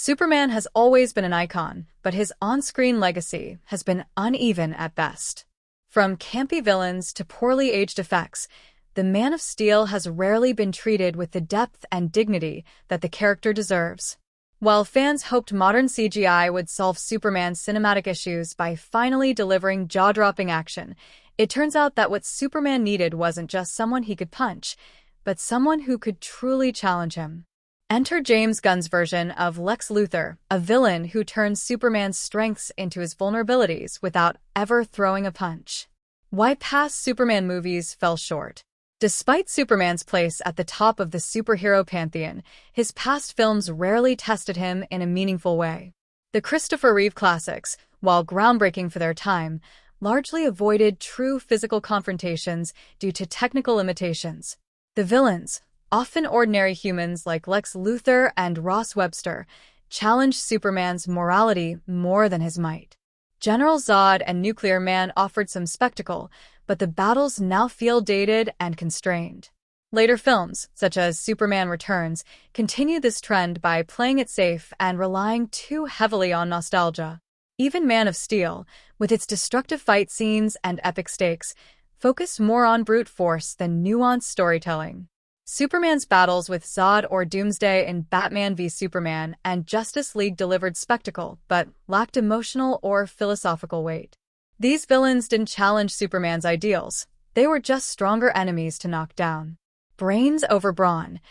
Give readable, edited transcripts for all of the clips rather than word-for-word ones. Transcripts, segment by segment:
Superman has always been an icon, but his on-screen legacy has been uneven at best. From campy villains to poorly aged effects, the Man of Steel has rarely been treated with the depth and dignity that the character deserves. While fans hoped modern CGI would solve Superman's cinematic issues by finally delivering jaw-dropping action, it turns out that what Superman needed wasn't just someone he could punch, but someone who could truly challenge him. Enter James Gunn's version of Lex Luthor, a villain who turns Superman's strengths into his vulnerabilities without ever throwing a punch. Why past Superman movies fell short. Despite Superman's place at the top of the superhero pantheon, his past films rarely tested him in a meaningful way. The Christopher Reeve classics, while groundbreaking for their time, largely avoided true physical confrontations due to technical limitations. The villains, often ordinary humans like Lex Luthor and Ross Webster, challenged Superman's morality more than his might. General Zod and Nuclear Man offered some spectacle, but the battles now feel dated and constrained. Later films, such as Superman Returns, continue this trend by playing it safe and relying too heavily on nostalgia. Even Man of Steel, with its destructive fight scenes and epic stakes, focused more on brute force than nuanced storytelling. Superman's battles with Zod or Doomsday in Batman v Superman and Justice League delivered spectacle, but lacked emotional or philosophical weight. These villains didn't challenge Superman's ideals. They were just stronger enemies to knock down. Brains over brawn.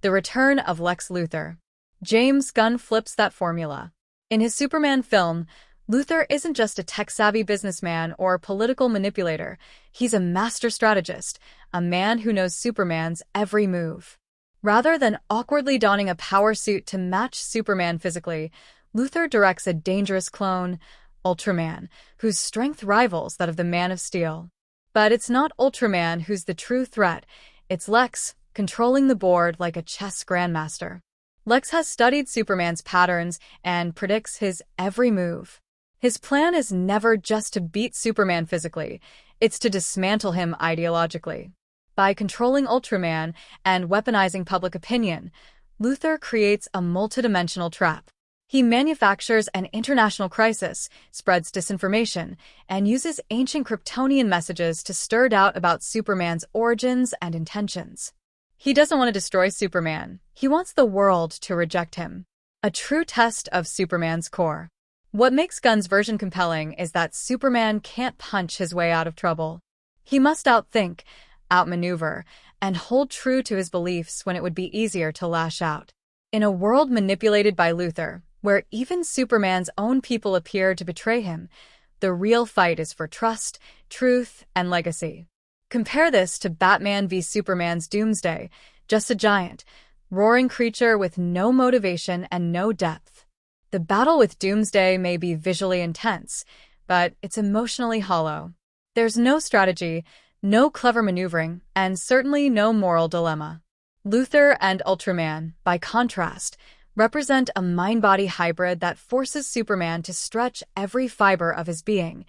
The return of Lex Luthor. James Gunn flips that formula. In his Superman film, Luthor isn't just a tech-savvy businessman or political manipulator. He's a master strategist, a man who knows Superman's every move. Rather than awkwardly donning a power suit to match Superman physically, Luthor directs a dangerous clone, Ultraman, whose strength rivals that of the Man of Steel. But it's not Ultraman who's the true threat. It's Lex, controlling the board like a chess grandmaster. Lex has studied Superman's patterns and predicts his every move. His plan is never just to beat Superman physically, it's to dismantle him ideologically. By controlling Ultraman and weaponizing public opinion, Luthor creates a multidimensional trap. He manufactures an international crisis, spreads disinformation, and uses ancient Kryptonian messages to stir doubt about Superman's origins and intentions. He doesn't want to destroy Superman. He wants the world to reject him. A true test of Superman's core. What makes Gunn's version compelling is that Superman can't punch his way out of trouble. He must outthink, outmaneuver, and hold true to his beliefs when it would be easier to lash out. In a world manipulated by Luthor, where even Superman's own people appear to betray him, the real fight is for trust, truth, and legacy. Compare this to Batman v Superman's Doomsday, just a giant, roaring creature with no motivation and no depth. The battle with Doomsday may be visually intense, but it's emotionally hollow. There's no strategy, no clever maneuvering, and certainly no moral dilemma. Luthor and Ultraman, by contrast, represent a mind-body hybrid that forces Superman to stretch every fiber of his being,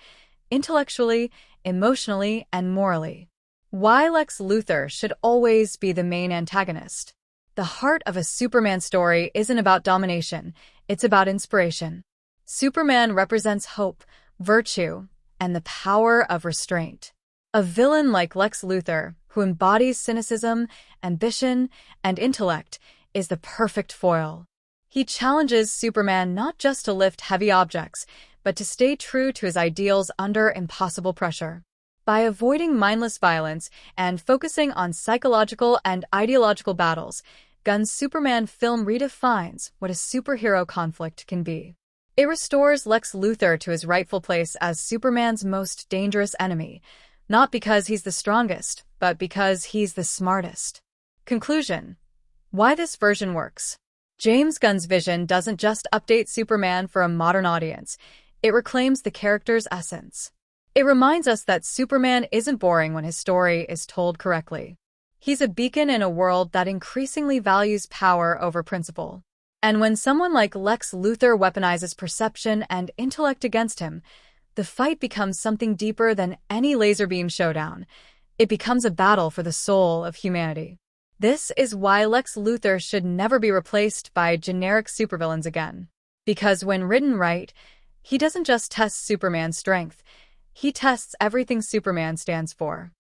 intellectually, emotionally, and morally. Why Lex Luthor should always be the main antagonist. The heart of a Superman story isn't about domination, it's about inspiration. Superman represents hope, virtue, and the power of restraint. A villain like Lex Luthor, who embodies cynicism, ambition, and intellect, is the perfect foil. He challenges Superman not just to lift heavy objects, but to stay true to his ideals under impossible pressure. By avoiding mindless violence and focusing on psychological and ideological battles, Gunn's Superman film redefines what a superhero conflict can be. It restores Lex Luthor to his rightful place as Superman's most dangerous enemy, not because he's the strongest, but because he's the smartest. Conclusion. Why this version works. James Gunn's vision doesn't just update Superman for a modern audience, it reclaims the character's essence. It reminds us that Superman isn't boring when his story is told correctly. He's a beacon in a world that increasingly values power over principle. And when someone like Lex Luthor weaponizes perception and intellect against him, the fight becomes something deeper than any laser beam showdown. It becomes a battle for the soul of humanity. This is why Lex Luthor should never be replaced by generic supervillains again. Because when written right, he doesn't just test Superman's strength, he tests everything Superman stands for.